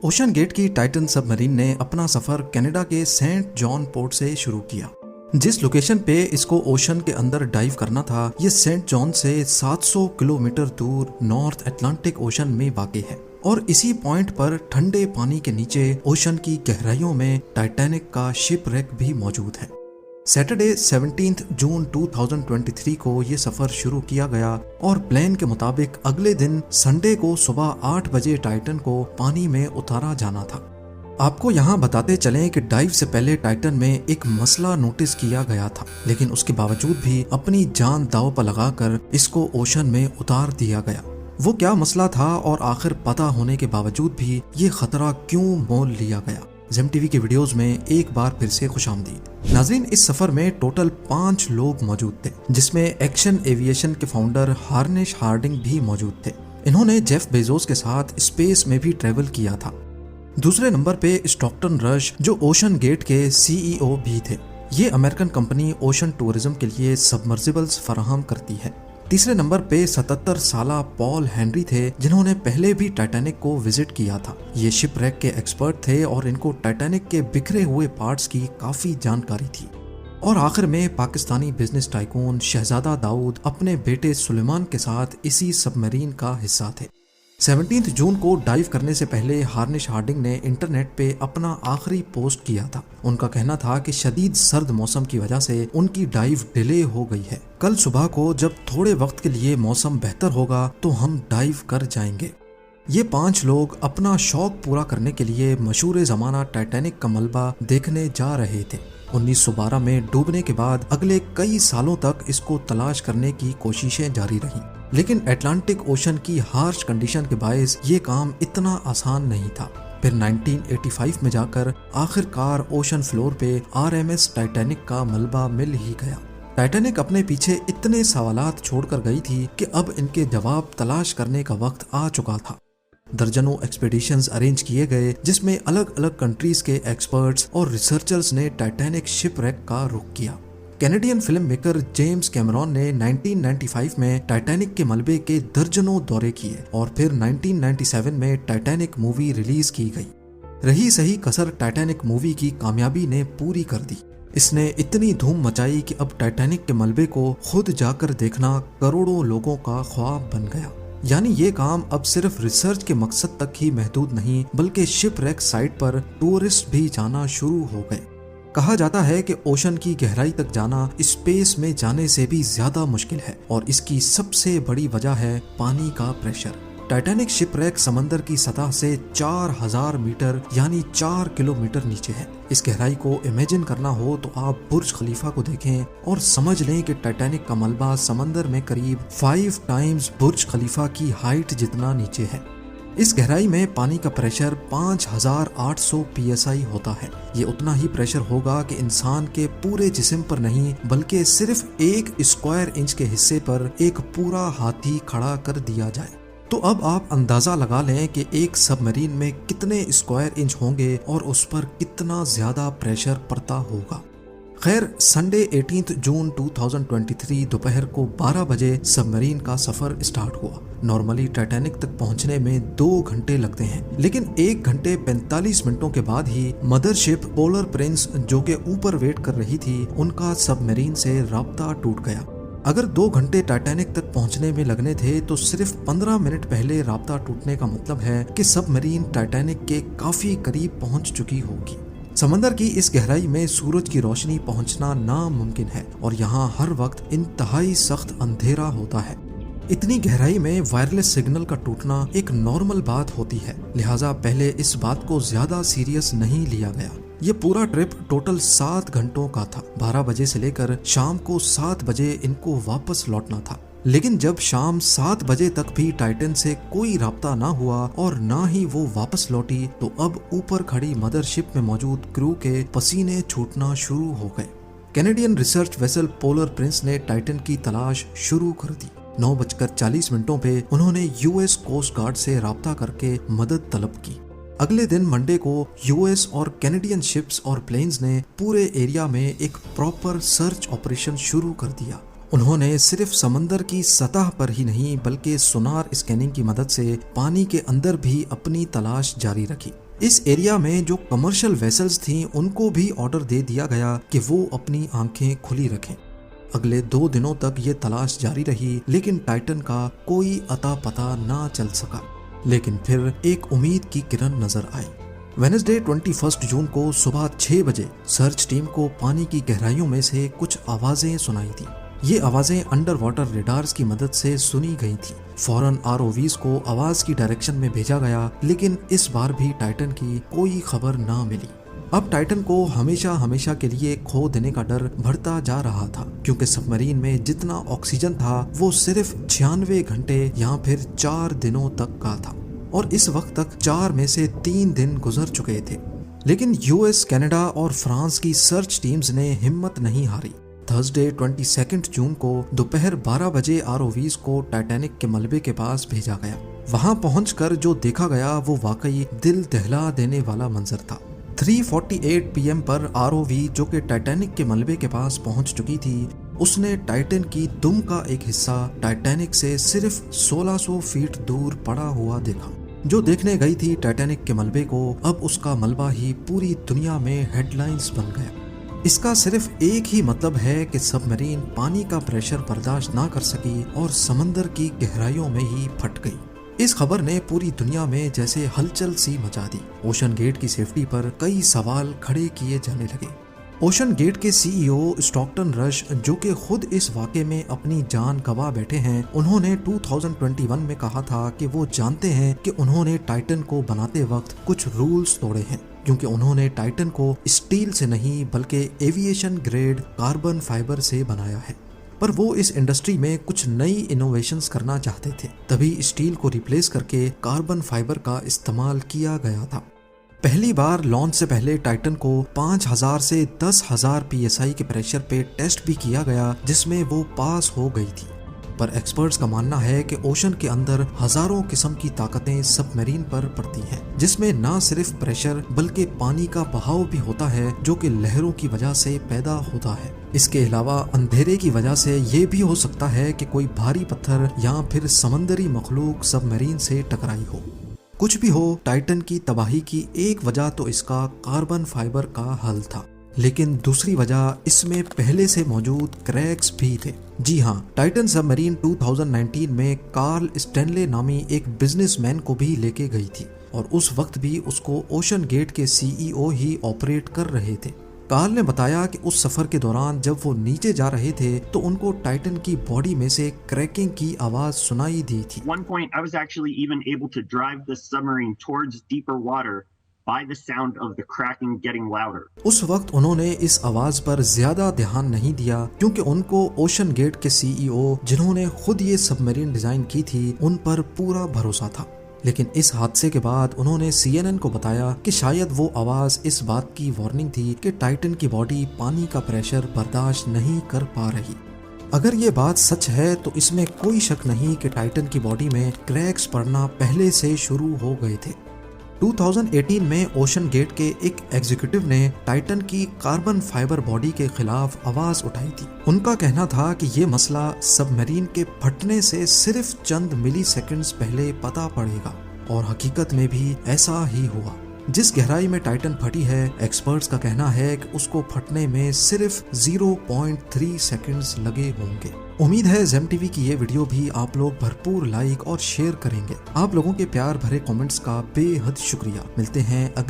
Ocean gate की Titan submarine ने अपना सफर कनाडा के सेंट जॉन पोर्ट से शुरू किया। जिस लोकेशन पे इसको ओशन के अंदर डाइव करना था, ये सेंट जॉन से 700 किलोमीटर दूर नॉर्थ अटलांटिक ओशन में वाक़ है और इसी पॉइंट पर ठंडे पानी के नीचे ओशन की गहराइयों में टाइटैनिक का शिप रेक भी मौजूद है। सैटरडे 17 जून 2023 को ये सफर शुरू किया गया और प्लान के मुताबिक अगले दिन संडे को सुबह 8 बजे टाइटन को पानी में उतारा जाना था। आपको यहाँ बताते चलें कि डाइव से पहले टाइटन में एक मसला नोटिस किया गया था, लेकिन उसके बावजूद भी अपनी जान दांव पर लगाकर इसको ओशन में उतार दिया गया। वो क्या मसला था और आखिर पता होने के बावजूद भी ये खतरा क्यों मोल लिया गया? ज़ेम टीवी के वीडियोस में एक बार फिर से खुशामदीद। नाज़रीन, इस सफर में टोटल 5 लोग मौजूद थे, जिसमें एक्शन एविएशन के फाउंडर हार्निश हार्डिंग भी मौजूद थे। इन्होंने जेफ बेजोस के साथ स्पेस में भी ट्रेवल किया था। दूसरे नंबर पे स्टॉकटन रश, जो ओशन गेट के CEO भी थे। ये अमेरिकन कंपनी ओशन टूरिज्म के लिए सबमर्सिबल्स फराहम करती है। तीसरे नंबर पे 77 साला पॉल हेनरी थे, जिन्होंने पहले भी टाइटैनिक को विजिट किया था। ये शिप रैक के एक्सपर्ट थे और इनको टाइटैनिक के बिखरे हुए पार्ट्स की काफी जानकारी थी। और आखिर में पाकिस्तानी बिजनेस टाइकून शहजादा दाऊद अपने बेटे सुलेमान के साथ इसी सबमरीन का हिस्सा थे। 17 जून को डाइव करने से पहले हार्निश हार्डिंग ने इंटरनेट पे अपना आखिरी पोस्ट किया था। उनका कहना था कि शदीद सर्द मौसम की वजह से उनकी डाइव डिले हो गई है। कल सुबह को जब थोड़े वक्त के लिए मौसम बेहतर होगा तो हम डाइव कर जाएंगे। ये 5 लोग अपना शौक पूरा करने के लिए मशहूर ज़माना टाइटैनिक का मलबा देखने जा रहे थे। 1912 में डूबने के बाद अगले कई सालों तक इसको तलाश करने की कोशिशें जारी रहीं, लेकिन अटलांटिक ओशन की हार्श कंडीशन के बायस ये काम इतना आसान नहीं था। फिर 1985 में जाकर आखिरकार ओशन फ्लोर पे RMS टाइटैनिक का मलबा मिल ही गया। टाइटैनिक अपने पीछे इतने सवालात छोड़कर गई थी कि अब इनके जवाब तलाश करने का वक्त आ चुका था। दर्जनों एक्सपीडिशंस अरेंज किए गए, जिसमें अलग अलग कंट्रीज के एक्सपर्ट्स और रिसर्चर्स ने टाइटैनिक शिप रैक का रुख किया। Canadian film maker James Cameron ने 1995 में टाइटैनिक के मलबे के दर्जनों दौरे किए और फिर 1997 में टाइटैनिक मूवी रिलीज की गई। रही सही कसर टाइटैनिक मूवी की कामयाबी ने पूरी कर दी। इसने इतनी धूम मचाई कि अब टाइटैनिक के मलबे को खुद जाकर देखना करोड़ों लोगों का ख्वाब बन गया। यानी ये काम अब सिर्फ रिसर्च के मकसद तक ही महदूद नहीं, बल्कि शिप रैक साइट पर टूरिस्ट भी जाना शुरू हो गए। कहा जाता है कि ओशन की गहराई तक जाना स्पेस में जाने से भी ज्यादा मुश्किल है और इसकी सबसे बड़ी वजह है पानी का प्रेशर। टाइटैनिक शिप रैक समंदर की सतह से 4000 मीटर यानी 4 किलोमीटर नीचे है। इस गहराई को इमेजिन करना हो तो आप बुर्ज खलीफा को देखें और समझ लें कि टाइटैनिक का मलबा समंदर में करीब 5 टाइम्स बुर्ज खलीफा की हाइट जितना नीचे है। इस गहराई में पानी का प्रेशर 5800 PSI होता है। ये उतना ही प्रेशर होगा कि इंसान के पूरे जिस्म पर नहीं, बल्कि सिर्फ 1 स्क्वायर इंच के हिस्से पर एक पूरा हाथी खड़ा कर दिया जाए। तो अब आप अंदाजा लगा लें कि एक सबमरीन में कितने स्क्वायर इंच होंगे और उस पर कितना ज्यादा प्रेशर पड़ता होगा। खैर, संडे 18 जून 2023 दोपहर को 12 बजे सबमरीन का सफर स्टार्ट हुआ। नॉर्मली टाइटैनिक तक पहुंचने में 2 घंटे लगते हैं, लेकिन 1 घंटे 45 मिनटों के बाद ही मदरशिप पोलर प्रिंस, जो के ऊपर वेट कर रही थी, उनका सबमरीन से राब्ता टूट गया। अगर 2 घंटे टाइटैनिक तक पहुंचने में लगने थे तो सिर्फ 15 मिनट पहले राब्ता टूटने का मतलब है कि सबमरीन टाइटैनिक के काफी करीब पहुंच चुकी होगी। समंदर की इस गहराई में सूरज की रोशनी पहुंचना नामुमकिन है और यहाँ हर वक्त इंतहाई सख्त अंधेरा होता है। इतनी गहराई में वायरलेस सिग्नल का टूटना एक नॉर्मल बात होती है, लिहाजा पहले इस बात को ज्यादा सीरियस नहीं लिया गया। ये पूरा ट्रिप टोटल 7 घंटों का था। 12 बजे से लेकर शाम को 7 बजे इनको वापस लौटना था, लेकिन जब शाम 7 बजे तक भी टाइटन से कोई राब्ता ना हुआ और ना ही वो वापस लौटी, तो अब ऊपर खड़ी मदरशिप में मौजूद क्रू के पसीने छूटना शुरू हो गए। Canadian research vessel polar Prince ने टाइटन की तलाश शुरू कर दी। 9:40 पे उन्होंने US कोस्ट गार्ड से राब्ता करके मदद तलब की। अगले दिन मंडे को US और कैनेडियन शिप्स और प्लेन्स ने पूरे एरिया में एक प्रॉपर सर्च ऑपरेशन शुरू कर दिया। उन्होंने सिर्फ समंदर की सतह पर ही नहीं बल्कि सोनार स्कैनिंग की मदद से पानी के अंदर भी अपनी तलाश जारी रखी। इस एरिया में जो कमर्शियल वेसल्स थी उनको भी ऑर्डर दे दिया गया कि वो अपनी आंखें खुली रखें। अगले 2 दिनों तक ये तलाश जारी रही, लेकिन टाइटन का कोई अता पता ना चल सका। लेकिन फिर एक उम्मीद की किरण नजर आई। वेडनेसडे 21 जून को सुबह 6 बजे सर्च टीम को पानी की गहराइयों में से कुछ आवाजें सुनाई दी। ये आवाजें अंडर वाटर रेडार्स की मदद से सुनी गई थी। फौरन आरओवीज को आवाज की डायरेक्शन में भेजा गया, लेकिन इस बार भी टाइटन की कोई खबर ना मिली। अब टाइटन को हमेशा हमेशा के लिए खो देने का डर बढ़ता जा रहा था, क्योंकि सबमरीन में जितना ऑक्सीजन था वो सिर्फ 96 घंटे या फिर 4 दिनों तक का था, और इस वक्त तक 4 में से 3 दिन गुजर चुके थे। लेकिन यूएस, कनाडा और फ्रांस की सर्च टीम्स ने हिम्मत नहीं हारी। थर्सडे 22 जून को दोपहर 12 बजे आरओवीज को टाइटैनिक के मलबे के पास भेजा गया। वहां पहुंचकर जो देखा गया वो वाकई दिल दहला देने वाला मंजर था। 3:48 PM पर आरओवी जो कि टाइटैनिक के मलबे के पास पहुंच चुकी थी, उसने टाइटन की दुम का एक हिस्सा टाइटैनिक से सिर्फ 1600 फीट दूर पड़ा हुआ देखा। जो देखने गई थी टाइटैनिक के मलबे को, अब उसका मलबा ही पूरी दुनिया में हेडलाइंस बन गया। इसका सिर्फ एक ही मतलब है कि सबमरीन पानी का प्रेशर बर्दाश्त ना कर सकी और समंदर की गहराइयों में ही फट गई। इस खबर ने पूरी दुनिया में जैसे हलचल सी मचा दी। ओशन गेट की सेफ्टी पर कई सवाल खड़े किए जाने लगे। ओशन गेट के सीईओ स्टॉकटन रश, जो कि खुद इस वाक़े में अपनी जान गंवा बैठे हैं, उन्होंने 2021 में कहा था कि वो जानते हैं कि उन्होंने टाइटन को बनाते वक्त कुछ रूल्स तोड़े हैं, क्योंकि उन्होंने टाइटन को स्टील से नहीं बल्कि एविएशन ग्रेड कार्बन फाइबर से बनाया है। पर वो इस इंडस्ट्री में कुछ नई इनोवेशंस करना चाहते थे, तभी स्टील को रिप्लेस करके कार्बन फाइबर का इस्तेमाल किया गया था। पहली बार लॉन्च से पहले टाइटन को 5000 से 10,000 PSI के प्रेशर पे टेस्ट भी किया गया, जिसमें वो पास हो गई थी। पर एक्सपर्ट्स का मानना है कि ओशन के अंदर हजारों किस्म की ताकतें सबमरीन पर पड़ती हैं, जिसमें ना सिर्फ प्रेशर बल्कि पानी का बहाव भी होता है, जो कि लहरों की वजह से पैदा होता है। इसके अलावा अंधेरे की वजह से ये भी हो सकता है कि कोई भारी पत्थर या फिर समंदरी मखलूक सबमरीन से टकराई हो। कुछ भी हो, टाइटन की तबाही की एक वजह तो इसका कार्बन फाइबर का हल था, लेकिन दूसरी वजह इसमें पहले से मौजूद क्रैक्स भी थे। जी हाँ, टाइटन सबमरीन 2019 में कार्ल स्टैनले नामी एक बिजनेसमैन को भी लेके गई थी, और उस वक्त भी उसको ओशन गेट के सीईओ ही ऑपरेट कर रहे थे। कार्ल ने बताया कि उस सफर के दौरान जब वो नीचे जा रहे थे तो उनको टाइटन की बॉडी में से क्रैकिंग की आवाज सुनाई दी थी। One point, I was actually even able to drive the submarine towards deeper water by the sound of the cracking getting louder. उस वक्त उन्होंने इस आवाज पर ज्यादा ध्यान नहीं दिया, क्योंकि उनको ओशन गेट के सीईओ, जिन्होंने खुद ये सबमरीन डिजाइन की थी, उन पर पूरा भरोसा था। लेकिन इस हादसे के बाद उन्होंने CNN को बताया कि शायद वो आवाज इस बात की वार्निंग थी कि टाइटन की बॉडी पानी का प्रेशर बर्दाश्त नहीं कर पा रही। अगर ये बात सच है तो इसमें कोई शक नहीं कि टाइटन की बॉडी में क्रैक्स पड़ना पहले से शुरू हो गए थे। 2018 में ओशन गेट के एक एग्जीक्यूटिव ने टाइटन की कार्बन फाइबर बॉडी के खिलाफ आवाज उठाई थी। उनका कहना था कि ये मसला सबमरीन के फटने से सिर्फ चंद मिली सेकेंड्स पहले पता पड़ेगा, और हकीकत में भी ऐसा ही हुआ। जिस गहराई में टाइटन फटी है, एक्सपर्ट्स का कहना है कि उसको फटने में सिर्फ 0.3 सेकंड्स लगे होंगे। उम्मीद है जेम टीवी की ये वीडियो भी आप लोग भरपूर लाइक और शेयर करेंगे। आप लोगों के प्यार भरे कमेंट्स का बेहद शुक्रिया। मिलते हैं अगली